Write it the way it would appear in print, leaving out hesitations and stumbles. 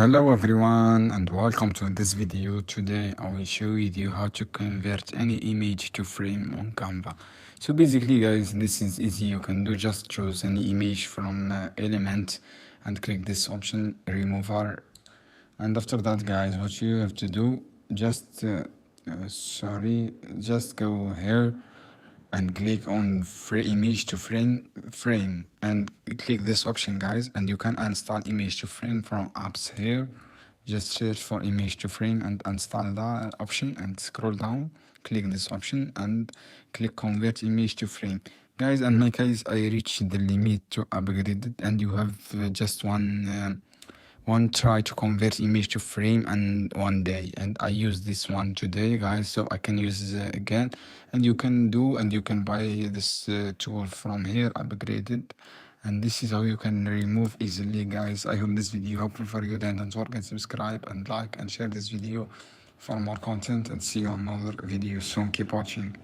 Hello everyone and welcome to this video. Today I will show you how to convert any image to frame on Canva. So basically guys, this is easy. You can do just choose any image from element and click this option remover, and after that guys, what you have to do, just just go here and click on free image to frame and click this option guys, and you can install image to frame from apps here. Just search for image to frame and install that option and scroll down, click this option and click convert image to frame guys. And my case, I reached the limit to upgrade it, and you have just one try to convert image to frame and one day, and I use this one today guys, so I can use again. And you can buy this tool from here, upgraded, and this is how you can remove easily guys. I hope this video helpful for you. Then don't forget subscribe and like and share this video for more content, and see you on another video soon. Keep watching.